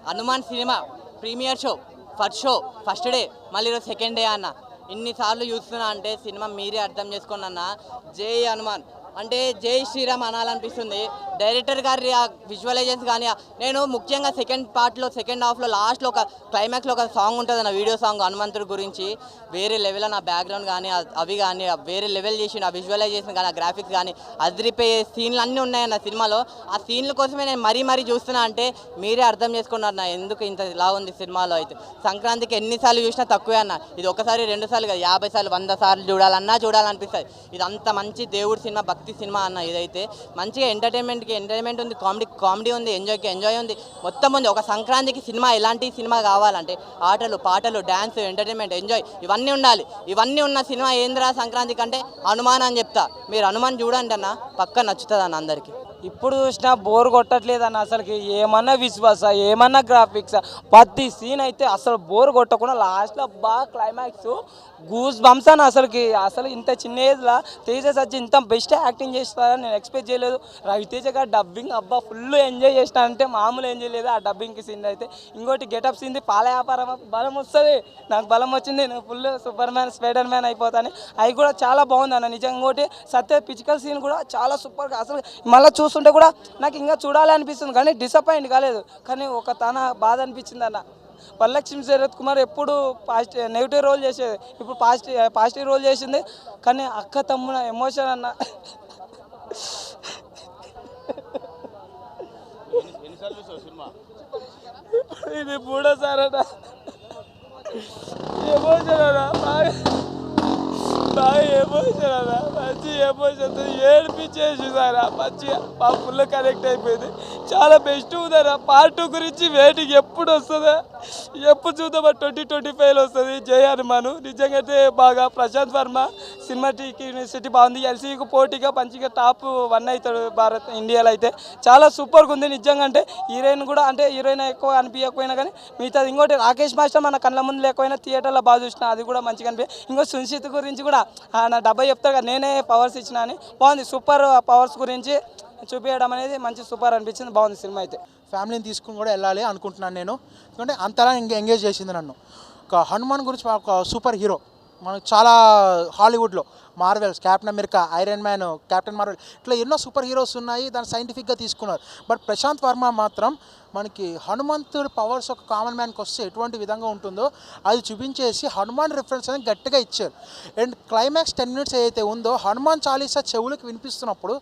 Hanuman cinema premiere show first day మళ్ళీ ఈరోజు second day అన్న. ఇన్నిసార్లు చూస్తున్నా అంటే సినిమా మీరే అర్థం చేసుకోండి అన్న. జై హనుమాన్ అంటే జై శ్రీరామ్ అనాలనిపిస్తుంది. డైరెక్టర్ గారి ఆ విజువలైజేషన్ కానీ నేను ముఖ్యంగా సెకండ్ హాఫ్లో లాస్ట్లో ఒక క్లైమాక్స్లో ఒక సాంగ్ ఉంటుంది అన్న, వీడియో సాంగ్ హనుమంతుడి గురించి. వేరే లెవెల్ నా బ్యాక్గ్రౌండ్ కానీ అవి కానీ వేరే లెవెల్ చేసి ఆ విజువలైజేషన్ కానీ ఆ గ్రాఫిక్స్ కానీ అదిరిపోయే సీన్లు అన్నీ ఉన్నాయన్న సినిమాలో. ఆ సీన్ల కోసమే నేను మరీ చూస్తున్నా అంటే మీరే అర్థం చేసుకున్నారు నా ఎందుకు ఇంత ఇలా ఉంది సినిమాలో. అయితే సంక్రాంతికి ఎన్నిసార్లు చూసినా తక్కువే అన్న. ఇది ఒకసారి 2 సార్లు కాదు, 50 సార్లు 100 సార్లు చూడాలనిపిస్తుంది. ఇది అంత మంచి దేవుడి సినిమా, భక్తి సినిమా అన్న. ఇదైతే మంచిగా ఎంటర్టైన్మెంట్ ఉంది, కామెడీ ఉంది, ఎంజాయ్ ఉంది, మొత్తం ఉంది. ఒక సంక్రాంతికి సినిమా ఎలాంటి సినిమా కావాలంటే ఆటలు పాటలు డ్యాన్స్ ఎంటర్టైన్మెంట్ ఎంజాయ్ ఇవన్నీ ఉండాలి. ఇవన్నీ ఉన్న సినిమా ఏంద్రా సంక్రాంతికి అంటే హనుమాన్ అని చెప్తా. మీరు హనుమాన్ చూడండి అన్న, పక్క నచ్చుతుంది అన్న అందరికీ. ఇప్పుడు చూసినా బోర్ కొట్టట్లేదు అన్న. అసలుకి ఏమన్నా విశ్వాస ఏమన్నా గ్రాఫిక్స్ ప్రతి సీన్ అయితే అసలు బోర్ కొట్టకుండా లాస్ట్లో బాగా క్లైమాక్స్ గూస్ బంప్స్ అని. అసలు ఇంత చిన్న ఏజ్లో తేజ సజ్జి ఇంత బెస్ట్ యాక్టింగ్ చేస్తారని నేను ఎక్స్పెక్ట్ చేయలేదు. రవితేజ గారు డబ్బింగ్ అబ్బా ఫుల్ ఎంజాయ్ చేసిన అంటే మామూలు ఎంజాయ్ లేదు ఆ డబ్బింగ్కి సీన్ అయితే. ఇంకోటి గెటప్ సీన్ పాల వ్యాపారం బలం వస్తుంది, నాకు బలం వచ్చింది, నేను full super man spider man అయిపోతాను. అవి కూడా చాలా బాగుంది అన్న నిజంగా. ఇంకోటి సత్య ఫిజికల్ సీన్ కూడా చాలా సూపర్గా అసలు మళ్ళీ చూస్తుంటే కూడా నాకు ఇంకా చూడాలి అనిపిస్తుంది కానీ డిసప్పాయింట్ కాలేదు. కానీ ఒక తన బాధ అనిపించింది అన్న. వరలక్ష్మి శరత్ కుమార్ ఎప్పుడు నెగిటివ్ రోల్ చేసేది, ఇప్పుడు పాజిటివ్ రోల్ చేసింది. కానీ అక్క తమ్మున ఎమోషన్ అన్న. ఇది మూడోసారి అన్న. ఎమోషన్ అన్న, బాగా ఎమోషన్ అన్న, మంచి ఎమోషన్ ఏడిపించేసి సారా మంచిగా మా ఫుల్ కనెక్ట్ అయిపోయింది. చాలా బెస్ట్ ఉందరా. పార్ట్ 2 గురించి వెయిటింగ్ ఎప్పుడు వస్తుందా, ఎప్పుడు చూద్దామా. 2025లో వస్తుంది. జై హనుమాను నిజంగా అయితే బాగా. ప్రశాంత్ వర్మ సినిమాటిక్ యూనివర్సిటీ బాగుంది. ఎల్సీకి పోటీగా మంచిగా టాప్ 1 అవుతాడు ఇండియాలో అయితే. చాలా సూపర్గా ఉంది నిజంగా. అంటే హీరోయిన్ కూడా అంటే హీరోయిన్ ఎక్కువ అనిపించకపోయినా కానీ మిగతాది. ఇంకోటి రాకేష్ మాస్టర్ మన కళ్ళ ముందు లేకపోయినా థియేటర్లో బాగా చూసిన, అది కూడా మంచిగా అనిపించింది. ఇంకో సున్షిత్ గురించి కూడా నా డబ్బా చెప్తారు కదా, నేనే పవర్స్ ఇచ్చిన అని. బాగుంది. సూపర్ పవర్స్ గురించి చూపించడం అనేది మంచి సూపర్ అనిపించింది. బాగుంది సినిమా అయితే. ఫ్యామిలీని తీసుకుని కూడా వెళ్ళాలి అనుకుంటున్నాను నేను. ఎందుకంటే అంతలా ఎంగేజ్ చేసింది నన్ను. ఒక హనుమాన్ గురించి ఒక సూపర్ హీరో మనకు చాలా హాలీవుడ్లో Marvels, Captain America, Iron Man, Captain Marvel ఇట్లా ఎన్నో సూపర్ హీరోస్ ఉన్నాయి. దాన్ని సైంటిఫిక్గా తీసుకున్నారు. బట్ ప్రశాంత్ వర్మ మాత్రం మనకి హనుమంతుడి పవర్స్ ఒక కామన్ మ్యాన్కి వస్తే ఎటువంటి విధంగా ఉంటుందో అది చూపించేసి హనుమాన్ రిఫరెన్స్ అనేది గట్టిగా ఇచ్చారు. అండ్ క్లైమాక్స్ 10 minutes ఏదైతే ఉందో హనుమాన్ చాలీసా చెవులకు వినిపిస్తున్నప్పుడు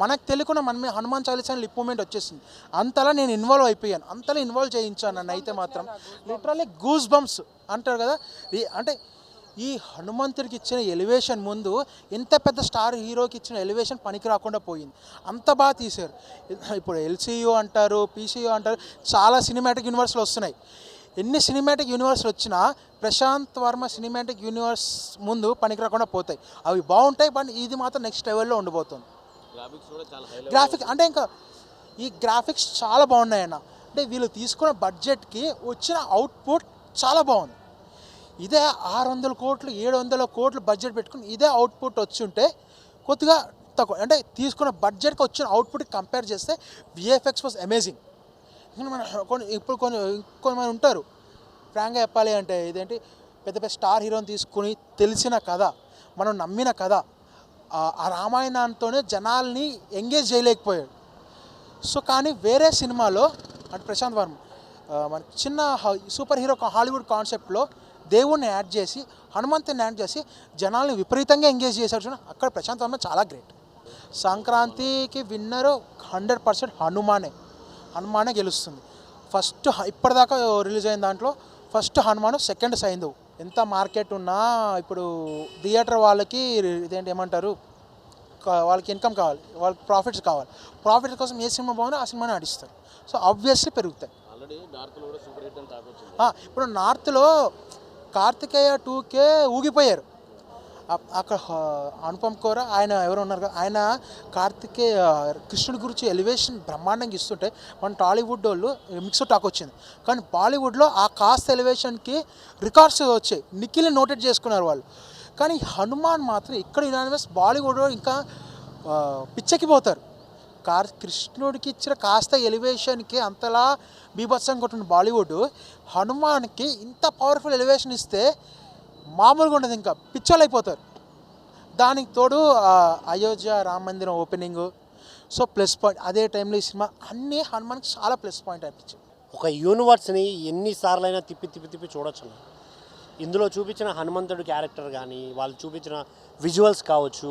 మనకు తెలియకుండా మన హనుమాన్ చాలీసా లిప్ మూమెంట్ వచ్చేసింది. అంతలా నేను ఇన్వాల్వ్ అయిపోయాను, అంతలా ఇన్వాల్వ్ చేయించాను నన్ను అయితే మాత్రం. లిటరల్లీ గూస్ బంప్స్ అంటారు కదా. అంటే ఈ హనుమంతుడికి ఇచ్చిన ఎలివేషన్ ముందు ఇంత పెద్ద స్టార్ హీరోకి ఇచ్చిన ఎలివేషన్ పనికి రాకుండా పోయింది. అంత బాగా తీశారు. ఇప్పుడు ఎల్సీయూ అంటారు, పీసీయూ అంటారు, చాలా సినిమాటిక్ యూనివర్స్లు వస్తున్నాయి. ఎన్ని సినిమాటిక్ యూనివర్స్లు వచ్చినా ప్రశాంత్ వర్మ సినిమాటిక్ యూనివర్స్ ముందు పనికి రాకుండా పోతాయి. అవి బాగుంటాయి, బట్ ఇది మాత్రం నెక్స్ట్ లెవెల్లో ఉండిపోతుంది. గ్రాఫిక్స్ అంటే ఇంకా ఈ గ్రాఫిక్స్ చాలా బాగున్నాయన్న. అంటే వీళ్ళు తీసుకున్న బడ్జెట్కి వచ్చిన అవుట్పుట్ చాలా బాగుంది. ఇదే 600 కోట్లు 700 కోట్లు బడ్జెట్ పెట్టుకుని ఇదే అవుట్పుట్ వచ్చి ఉంటే కొద్దిగా తక్కువ. అంటే తీసుకున్న బడ్జెట్కి వచ్చిన అవుట్పుట్ కంపేర్ చేస్తే విఎఫ్ఎక్స్ వాజ్ అమేజింగ్. కొంతమంది ఉంటారు ఫ్రాంక్గా చెప్పాలి అంటే ఇదేంటి పెద్ద పెద్ద స్టార్ హీరోని తీసుకుని తెలిసిన కథ, మనం నమ్మిన కథ, ఆ రామాయణంతోనే జనాల్ని ఎంగేజ్ చేయలేకపోయాడు. సో కానీ వేరే సినిమాలో అంటే ప్రశాంత్ వర్మ మన చిన్న సూపర్ హీరో హాలీవుడ్ కాన్సెప్ట్లో దేవుణ్ణి యాడ్ చేసి హనుమంతుని యాడ్ చేసి జనాల్ని విపరీతంగా ఎంగేజ్ చేశారు. చూడండి అక్కడ ప్రశాంత్ వర్మ చాలా గ్రేట్. సంక్రాంతికి విన్నరు 100% హనుమానే గెలుస్తుంది. ఫస్ట్ ఇప్పటిదాకా రిలీజ్ అయిన దాంట్లో ఫస్ట్ హనుమాను, సెకండ్ సైంధవ్. ఎంత మార్కెట్ ఉన్నా ఇప్పుడు థియేటర్ వాళ్ళకి ఇదేంటి ఏమంటారు, వాళ్ళకి ఇన్కమ్ కావాలి, వాళ్ళకి ప్రాఫిట్స్ కావాలి. ప్రాఫిట్స్ కోసం ఏ సినిమా బాగుందో ఆ సినిమాని ఆడిస్తారు. సో ఆబ్వియస్లీ పెరుగుతాయి. ఇప్పుడు నార్త్లో కార్తికేయ 2కే ఊగిపోయారు. అక్కడ అనుపమ్ ఖోర ఆయన ఎవరు ఉన్నారు కదా, ఆయన కృష్ణుడి గురించి ఎలివేషన్ బ్రహ్మాండంగా ఇస్తుంటే మన టాలీవుడ్ వాళ్ళు మిక్స్ టాక్ వచ్చింది. కానీ బాలీవుడ్లో ఆ కాస్ట్ ఎలివేషన్కి రికార్డ్స్ వచ్చాయి, నిఖిల్ని నోటెడ్ చేసుకున్నారు వాళ్ళు. కానీ హనుమాన్ మాత్రం ఇక్కడ యునానిమస్, బాలీవుడ్లో ఇంకా పిచ్చెక్కిపోతారు. కృష్ణుడికి ఇచ్చిన కాస్త ఎలివేషన్కి అంతలా బీభత్సంగా కొట్టిన బాలీవుడ్ హనుమాన్కి ఇంత పవర్ఫుల్ ఎలివేషన్ ఇస్తే మామూలుగా ఉండదు, ఇంకా పిచ్చోళ్ళు అయిపోతారు. దానికి తోడు అయోధ్య రామ మందిరం ఓపెనింగ్, సో ప్లస్ పాయింట్. అదే టైంలో ఈ సినిమా అన్నీ హనుమాన్కి చాలా ప్లస్ పాయింట్ అనిపించింది. ఒక యూనివర్స్ని ఎన్నిసార్లైనా తిప్పి తిప్పి తిప్పి చూడొచ్చు. ఇందులో చూపించిన హనుమంతుడి క్యారెక్టర్ కానీ, వాళ్ళు చూపించిన విజువల్స్ కావచ్చు,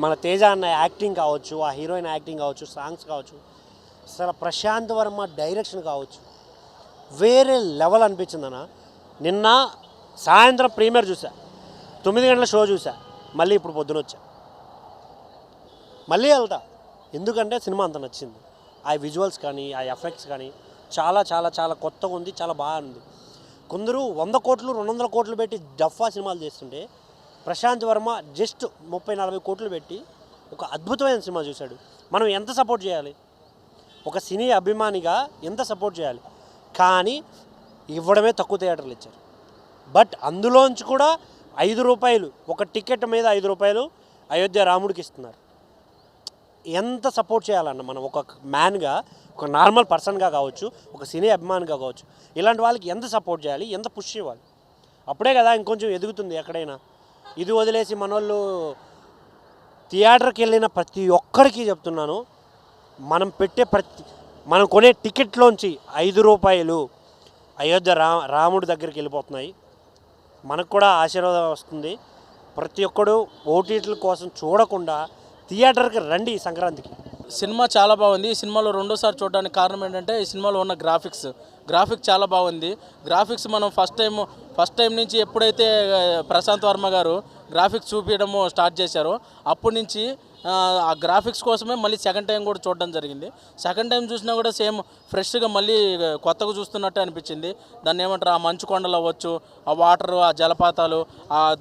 మన తేజ అన్న యాక్టింగ్ కావచ్చు, ఆ హీరోయిన్ యాక్టింగ్ కావచ్చు, సాంగ్స్ కావచ్చు, అసలు ప్రశాంత్ వర్మ డైరెక్షన్ కావచ్చు, వేరే లెవెల్ అనిపించిందన్న. నిన్న సాయంత్రం ప్రీమియర్ చూసా, 9 గంటల షో చూసా, మళ్ళీ ఇప్పుడు పొద్దున వచ్చా, మళ్ళీ వెళ్తా. ఎందుకంటే సినిమా అంత నచ్చింది. ఆ విజువల్స్ కానీ, ఆ ఎఫెక్ట్స్ కానీ చాలా చాలా చాలా కొత్తగా ఉంది, చాలా బాగుంది. కొందరు 100 కోట్లు 200 కోట్లు పెట్టి డఫా సినిమాలు చేస్తుంటే ప్రశాంత్ వర్మ జస్ట్ 30-40 కోట్లు పెట్టి ఒక అద్భుతమైన సినిమా చూశాడు. మనం ఎంత సపోర్ట్ చేయాలి? ఒక సినీ అభిమానిగా ఎంత సపోర్ట్ చేయాలి? కానీ ఇవ్వడమే తక్కువ థియేటర్లు ఇచ్చారు. బట్ అందులోంచి కూడా 5 రూపాయలు, ఒక టికెట్ మీద 5 రూపాయలు అయోధ్య రాముడికి ఇస్తున్నారు. ఎంత సపోర్ట్ చేయాలన్న మనం ఒక మ్యాన్గా, ఒక నార్మల్ పర్సన్గా కావచ్చు, ఒక సినీ అభిమానిగా కావచ్చు, ఇలాంటి వాళ్ళకి ఎంత సపోర్ట్ చేయాలి, ఎంత పుష్ ఇవ్వాలి? అప్పుడే కదా ఇంకొంచెం ఎదుగుతుంది ఎక్కడైనా. ఇది వదిలేసి మనోళ్ళు థియేటర్కి వెళ్ళిన ప్రతి ఒక్కరికి చెప్తున్నాను, మనం కొనే టికెట్లోంచి 5 రూపాయలు అయోధ్య రాముడి దగ్గరికి వెళ్ళిపోతున్నాయి. మనకు కూడా ఆశీర్వాదం వస్తుంది. ప్రతి ఒక్కడు ఓటీటీల కోసం చూడకుండా థియేటర్కి రండి ఈ సంక్రాంతికి. సినిమా చాలా బాగుంది. ఈ సినిమాలో రెండోసారి చూడడానికి కారణం ఏంటంటే ఈ సినిమాలో ఉన్న గ్రాఫిక్స్ చాలా బాగుంది. గ్రాఫిక్స్ మనం ఫస్ట్ టైం నుంచి ఎప్పుడైతే ప్రశాంత్ వర్మ గారు గ్రాఫిక్స్ చూపించడము స్టార్ట్ చేశారో అప్పటి నుంచి ఆ గ్రాఫిక్స్ కోసమే మళ్ళీ సెకండ్ టైం కూడా చూడడం జరిగింది. సెకండ్ టైం చూసినా కూడా సేమ్ ఫ్రెష్గా మళ్ళీ కొత్తగా చూస్తున్నట్టు అనిపించింది. దాన్ని ఏమంటారు, ఆ మంచు కొండలు అవ్వచ్చు, ఆ వాటర్, ఆ జలపాతాలు,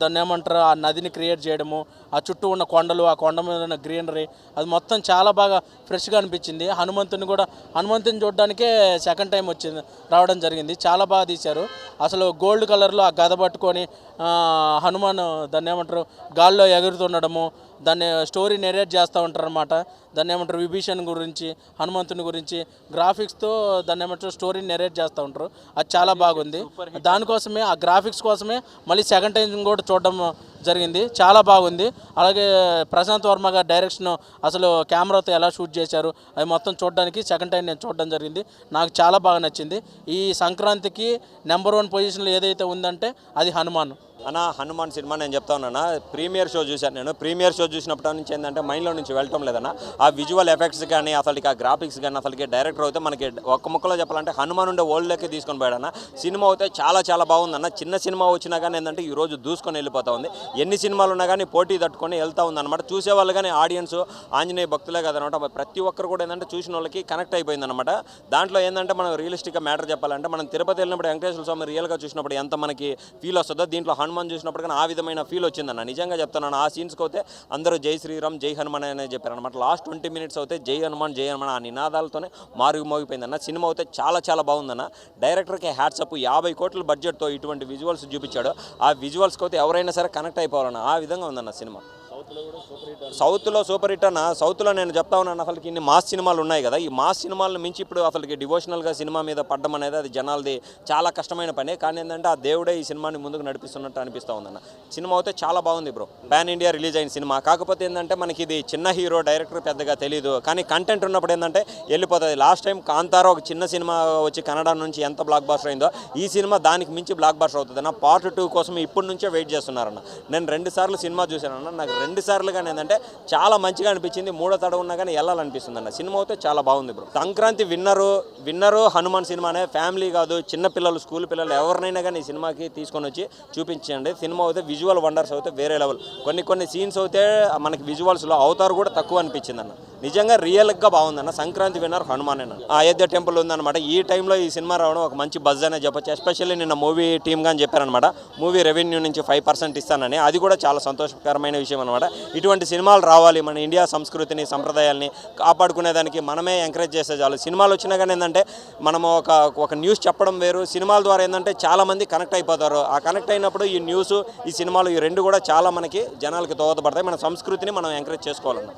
దాన్ని ఏమంటారు, ఆ నదిని క్రియేట్ చేయడము, ఆ చుట్టూ ఉన్న కొండలు, ఆ కొండ మీద ఉన్న గ్రీనరీ, అది మొత్తం చాలా బాగా ఫ్రెష్గా అనిపించింది. హనుమంతుని చూడడానికే సెకండ్ టైం రావడం జరిగింది. చాలా బాగా తీశారు. అసలు గోల్డ్ కలర్లో ఆ గద పట్టుకొని హనుమాన్ దాన్ని ఏమంటారు గాల్లో ఎగురుతుండడము, దాన్ని స్టోరీ నెరేట్ చేస్తూ ఉంటారు అనమాట. దాన్ని ఏమంటారు విభీషణ్ గురించి, హనుమంతుని గురించి గ్రాఫిక్స్తో దాన్ని ఏమంటారు స్టోరీని నెరేట్ చేస్తూ ఉంటారు. అది చాలా బాగుంది. దానికోసమే, ఆ గ్రాఫిక్స్ కోసమే మళ్ళీ సెకండ్ టైం కూడా చూడడం జరిగింది. చాలా బాగుంది. అలాగే ప్రశాంత్ వర్మ గారి డైరెక్షన్, అసలు కెమెరాతో ఎలా షూట్ చేశారు అది మొత్తం చూడడానికి సెకండ్ టైం నేను చూడడం జరిగింది. నాకు చాలా బాగా నచ్చింది. ఈ సంక్రాంతికి నెంబర్ 1 పొజిషన్లో ఏదైతే ఉందంటే అది హనుమాన్. అన్న హనుమాన్ సినిమా నేను చెప్తా ఉన్నాను. ప్రీమియర్ షో చూశాను నేను. ప్రీమియర్ షో చూసినప్పటి నుంచి ఏంటంటే మైండ్లో నుంచి వెళ్ళటం లేదన్న. ఆ విజువల్ ఎఫెక్ట్స్ కానీ, అసలుకి ఆ గ్రాఫిక్స్ కానీ, అసలుకి డైరెక్టర్ అయితే మనకి ఒక్క ముక్కలో చెప్పాలంటే హనుమాన్ ఉండే ఓల్డ్లోకి తీసుకొని పోయాడన్న. సినిమా అయితే చాలా చాలా బాగుందన్న. చిన్న సినిమా వచ్చినా కానీ ఏంటంటే ఈరోజు దూసుకొని వెళ్ళిపోతా ఉంది. ఎన్ని సినిమాలు ఉన్నా కానీ పోటీ తట్టుకొని వెళ్తూ ఉందన్నమాట. చూసేవాళ్ళు కానీ ఆడియన్స్ ఆంజనేయ భక్తులే కదనమాట. ప్రతి ఒక్కరు కూడా ఏంటంటే చూసిన వాళ్ళకి కనెక్ట్ అయిపోయిందన్నమాట. దాంట్లో ఏంటంటే మనం రియలిస్టిక్గా మ్యాటర్ చెప్పాలంటే, మనం తిరుపతి వెళ్ళినప్పుడు వెంకటేశ్వర స్వామి రియల్గా చూసినప్పుడు ఎంత మనకి ఫీల్ వస్తుందో, దీంట్లో హనుమాన్ చూసినప్పుడు కానీ ఆ విధమైన ఫీల్ వచ్చిందన్న. నిజంగా చెప్తున్నాను. ఆ సీన్స్కి అయితే అందరూ జై శ్రీరామ్ జై హనుమాన్ అనే చెప్పారనమాట. లాస్ట్ 20 మినిట్స్ అయితే జై హనుమాన్ జై హనుమాన్ ఆ నినాదాలతోనే మోగిపోయిందన్న. సినిమా అయితే చాలా చాలా బాగుందన్న. డైరెక్టర్కి హ్యాట్సప్. 50 కోట్ల బడ్జెట్తో ఇటువంటి విజువల్స్ చూపించాడు. ఆ విజువల్స్కి అయితే ఎవరైనా సరే కనెక్ట్ అయిపోవాలన్న. ఆ విధంగా ఉందన్న సినిమా. సౌత్లో సూపర్ హిట్ అన్న. సౌత్లో నేను చెప్తా ఉన్నాను, అసలుకి ఇన్ని మాస్ సినిమాలు ఉన్నాయి కదా, ఈ మాస్ సినిమాలను మించి ఇప్పుడు అసలుకి డివోషనల్గా సినిమా మీద పడ్డం అనేది అది జనాలది చాలా కష్టమైన పని. కానీ ఏంటంటే ఆ దేవుడే ఈ సినిమాని ముందుకు నడిపిస్తున్నట్టు అనిపిస్తూ ఉందన్న. సినిమా అయితే చాలా బాగుంది బ్రో. పాన్ ఇండియా రిలీజ్ అయిన సినిమా. కాకపోతే ఏంటంటే మనకి ఇది చిన్న హీరో, డైరెక్టర్ పెద్దగా తెలియదు, కానీ కంటెంట్ ఉన్నప్పుడు ఏంటంటే వెళ్ళిపోతుంది. లాస్ట్ టైం కాంతారా ఒక చిన్న సినిమా వచ్చి కన్నడ నుంచి ఎంత బ్లాక్ బాస్టర్ అయిందో, ఈ సినిమా దానికి మించి బ్లాక్ బాస్టర్ అవుతుంది అన్న. పార్ట్ 2 కోసం ఇప్పటి నుంచే వెయిట్ చేస్తున్నారన్న. నేను 2 సార్లు సినిమా చూశానన్న. నాకు 2 సార్లు కానీ ఏంటంటే చాలా మంచిగా అనిపించింది. 3వ తడ ఉన్నా కానీ వెళ్ళాలనిపిస్తుంది అన్న. సినిమా అయితే చాలా బాగుంది బ్రో. సంక్రాంతి విన్నరు హనుమాన్ సినిమానే. ఫ్యామిలీ కాదు, చిన్నపిల్లలు, స్కూల్ పిల్లలు ఎవరినైనా కానీ ఈ సినిమాకి తీసుకొని వచ్చి చూపించండి. సినిమా అయితే విజువల్ వండర్స్ అయితే వేరే లెవెల్. కొన్ని సీన్స్ అయితే మనకి విజువల్స్లో అవతారు కూడా తక్కువ అనిపించింది అన్న. నిజంగా రియల్గా బాగుందన్న. సంక్రాంతి విన్నర్ హనుమాన్ అన్న. అయోధ్య టెంపుల్ ఉందన్నమాట. ఈ టైంలో ఈ సినిమా రావడం ఒక మంచి బజ్ అనే చెప్పొచ్చు. ఎస్పెషల్లీ నిన్న మూవీ టీమ్ కానీ చెప్పారనమాట, మూవీ రెవెన్యూ నుంచి 5% ఇస్తానని. అది కూడా చాలా సంతోషకరమైన విషయం అనమాట. ఇటువంటి సినిమాలు రావాలి. మన ఇండియా సంస్కృతిని, సంప్రదాయాల్ని కాపాడుకునేదానికి మనమే ఎంకరేజ్ చేస్తే చాలు. సినిమాలు వచ్చినా కానీ ఏంటంటే మనము ఒక న్యూస్ చెప్పడం వేరు, సినిమాల ద్వారా ఏంటంటే చాలామంది కనెక్ట్ అయిపోతారు. ఆ కనెక్ట్ అయినప్పుడు ఈ న్యూస్, ఈ సినిమాలు, ఈ రెండు కూడా చాలా మనకి జనాలకి దోహదపడతాయి. మన సంస్కృతిని మనం ఎంకరేజ్ చేసుకోవాలన్న.